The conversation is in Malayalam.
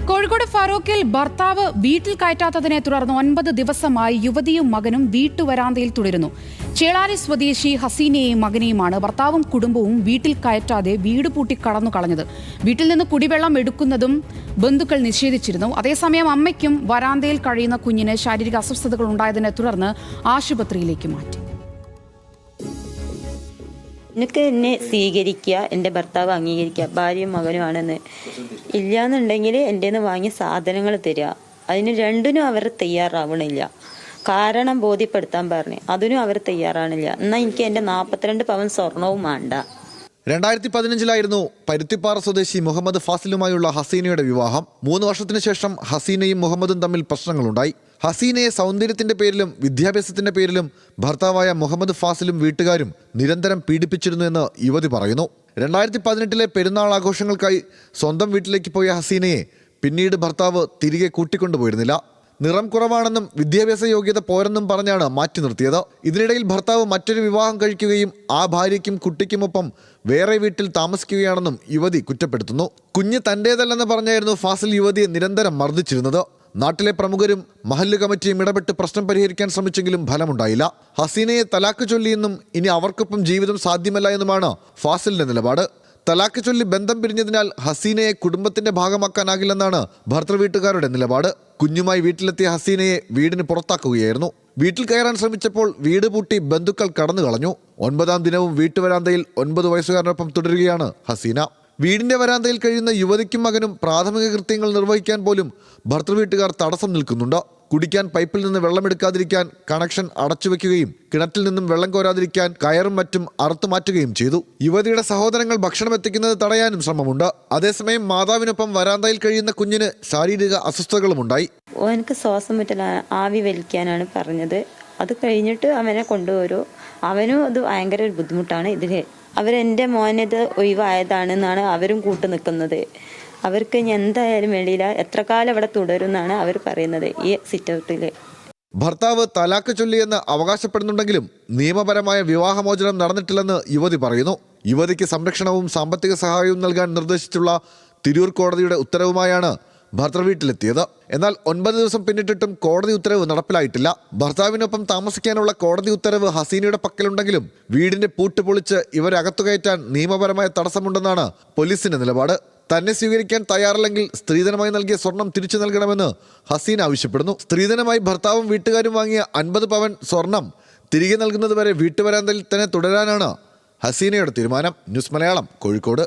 കോഴിക്കോട് ഫറൂഖിൽ ഭർത്താവ് വീട്ടിൽ കയറ്റാത്തതിനെ തുടർന്ന് 9 ദിവസമായി യുവതിയും മകനും വീട്ടുവരാന്തയിൽ തുടരുന്നു. ചേളാരി സ്വദേശി ഹസീനയെയും മകനെയുമാണ് ഭർത്താവും കുടുംബവും വീട്ടിൽ കയറ്റാതെ വീട് പൂട്ടി കടന്നു കളഞ്ഞത്. വീട്ടിൽ നിന്ന് കുടിവെള്ളം എടുക്കുന്നതും ബന്ധുക്കൾ നിഷേധിച്ചിരുന്നു. അതേസമയം അമ്മയ്ക്കും വരാന്തയിൽ കഴിയുന്ന കുഞ്ഞിന് ശാരീരിക അസ്വസ്ഥതകൾ ഉണ്ടായതിനെ തുടർന്ന് ആശുപത്രിയിലേക്ക് മാറ്റി. എനിക്ക് എന്നെ സ്വീകരിക്കുക, എൻ്റെ ഭർത്താവ് അംഗീകരിക്കുക, ഭാര്യയും മകനുമാണെന്ന്. ഇല്ലയെന്നുണ്ടെങ്കിൽ എൻ്റെ നിന്ന് വാങ്ങിയ സാധനങ്ങൾ തരിക. അതിന് രണ്ടിനും അവർ തയ്യാറാവണില്ല. കാരണം ബോധ്യപ്പെടുത്താൻ പറഞ്ഞു, അതിനും അവർ തയ്യാറാണില്ല. എന്നാൽ എനിക്ക് എൻ്റെ 42 പവൻ സ്വർണവും വേണ്ട. 2015 പരുത്തിപ്പാറ സ്വദേശി മുഹമ്മദ് ഫാസിലുമായുള്ള ഹസീനയുടെ വിവാഹം. 3 വർഷത്തിനു ശേഷം ഹസീനയും മുഹമ്മദും തമ്മിൽ പ്രശ്നങ്ങളുണ്ടായി. ഹസീനയെ സൗന്ദര്യത്തിന്റെ പേരിലും വിദ്യാഭ്യാസത്തിന്റെ പേരിലും ഭർത്താവായ മുഹമ്മദ് ഫാസിലും വീട്ടുകാരും നിരന്തരം പീഡിപ്പിച്ചിരുന്നു എന്ന് യുവതി പറയുന്നു. 2018 പെരുന്നാൾ ആഘോഷങ്ങൾക്കായി സ്വന്തം വീട്ടിലേക്ക് പോയ ഹസീനയെ പിന്നീട് ഭർത്താവ് തിരികെ കൂട്ടിക്കൊണ്ടുപോയിരുന്നില്ല. നിറം കുറവാണെന്നും വിദ്യാഭ്യാസ യോഗ്യത പോരെന്നും പറഞ്ഞാണ് മാറ്റി നിർത്തിയത്. ഇതിനിടയിൽ ഭർത്താവ് മറ്റൊരു വിവാഹം കഴിക്കുകയും ആ ഭാര്യയ്ക്കും കുട്ടിക്കുമൊപ്പം വേറെ വീട്ടിൽ താമസിക്കുകയാണെന്നും യുവതി കുറ്റപ്പെടുത്തുന്നു. കുഞ്ഞ് തന്റേതല്ലെന്ന് പറഞ്ഞായിരുന്നു ഫാസിൽ യുവതിയെ നിരന്തരം മർദ്ദിച്ചിരുന്നത്. നാട്ടിലെ പ്രമുഖരും മഹല്ല് കമ്മിറ്റിയും ഇടപെട്ട് പ്രശ്നം പരിഹരിക്കാൻ ശ്രമിച്ചെങ്കിലും ഫലമുണ്ടായില്ല. ഹസീനയെ തലാക്ക് ചൊല്ലിയെന്നും ഇനി അവർക്കൊപ്പം ജീവിതം സാധ്യമല്ല എന്നുമാണ് ഫാസിലിന്റെ നിലപാട്. തലാക്ക് ചൊല്ലി ബന്ധം പിരിഞ്ഞതിനാൽ ഹസീനയെ കുടുംബത്തിന്റെ ഭാഗമാക്കാനാകില്ലെന്നാണ് ഭർത്തൃവീട്ടുകാരുടെ നിലപാട്. കുഞ്ഞുമായി വീട്ടിലെത്തിയ ഹസീനയെ വീടിന് പുറത്താക്കുകയായിരുന്നു. വീട്ടിൽ കയറാൻ ശ്രമിച്ചപ്പോൾ വീട് പൂട്ടി ബന്ധുക്കൾ കടന്നു കളഞ്ഞു. 9ാം ദിനവും വീട്ടുവരാന്തയിൽ 9 വയസ്സുകാരനൊപ്പം തുടരുകയാണ് ഹസീന. വീടിന്റെ വരാന്തയിൽ കഴിയുന്ന യുവതിക്കും മകനും പ്രാഥമിക കൃത്യങ്ങൾ നിർവഹിക്കാൻ പോലും ഭർത്തൃവീട്ടുകാർ തടസ്സം നിൽക്കുന്നുണ്ട്. കുടിക്കാൻ പൈപ്പിൽ നിന്ന് വെള്ളമെടുക്കാതിരിക്കാൻ കണക്ഷൻ അടച്ചുവെക്കുകയും കിണറ്റിൽ നിന്നും വെള്ളം കോരാതിരിക്കാൻ കയറും മറ്റും അറുത്തുമാറ്റുകയും ചെയ്തു. യുവതിയുടെ സഹോദരങ്ങൾ ഭക്ഷണം എത്തിക്കുന്നത് തടയാനും ശ്രമമുണ്ട്. അതേസമയം മാതാവിനൊപ്പം വരാന്തയിൽ കഴിയുന്ന കുഞ്ഞിന് ശാരീരിക അസ്വസ്ഥതകളുമുണ്ടായി. എനിക്ക് ശ്വാസം മുട്ടലാണ്, ആവി വലിക്കാനാണ് പറഞ്ഞത്. അത് കഴിഞ്ഞിട്ട് അവനെ കൊണ്ടുവരൂ. അവനും അത് ഭയങ്കര ഒരു ബുദ്ധിമുട്ടാണ്. ഇതിൽ അവരെൻ്റെ മോനത് ഒഴിവായതാണെന്നാണ് അവരും കൂട്ടു നിൽക്കുന്നത്. അവർക്ക് ഇനി എന്തായാലും വേണ്ടിയില്ല, എത്ര കാലം അവിടെ തുടരുമെന്നാണ് അവർ പറയുന്നത് ഈ സിറ്റൗട്ടിൽ. ഭർത്താവ് തലാക്ക് ചൊല്ലിയെന്ന് അവകാശപ്പെടുന്നുണ്ടെങ്കിലും നിയമപരമായ വിവാഹമോചനം നടന്നിട്ടില്ലെന്ന് യുവതി പറയുന്നു. യുവതിക്ക് സംരക്ഷണവും സാമ്പത്തിക സഹായവും നൽകാൻ നിർദ്ദേശിച്ചുള്ള തിരൂർ കോടതിയുടെ ഉത്തരവുമായാണ് ഭർത്തൃവീട്ടിലെത്തിയത്. എന്നാൽ 9 ദിവസം പിന്നിട്ടിട്ടും കോടതി ഉത്തരവ് നടപ്പിലായിട്ടില്ല. ഭർത്താവിനൊപ്പം താമസിക്കാനുള്ള കോടതി ഉത്തരവ് ഹസീനയുടെ പക്കലുണ്ടെങ്കിലും വീടിന്റെ പൂട്ട് പൊളിച്ച് ഇവരെ അകത്തു കയറ്റാൻ നിയമപരമായ തടസ്സമുണ്ടെന്നാണ് പോലീസിന്റെ നിലപാട്. തന്നെ സ്വീകരിക്കാൻ തയ്യാറല്ലെങ്കിൽ സ്ത്രീധനമായി നൽകിയ സ്വർണം തിരിച്ചു നൽകണമെന്ന് ഹസീന ആവശ്യപ്പെടുന്നു. സ്ത്രീധനമായി ഭർത്താവും വീട്ടുകാരും വാങ്ങിയ 50 പവൻ സ്വർണം തിരികെ നൽകുന്നതുവരെ വീട്ടുവരാന്തയിൽ തന്നെ തുടരാനാണ് ഹസീനയുടെ തീരുമാനം. ന്യൂസ് മലയാളം, കോഴിക്കോട്.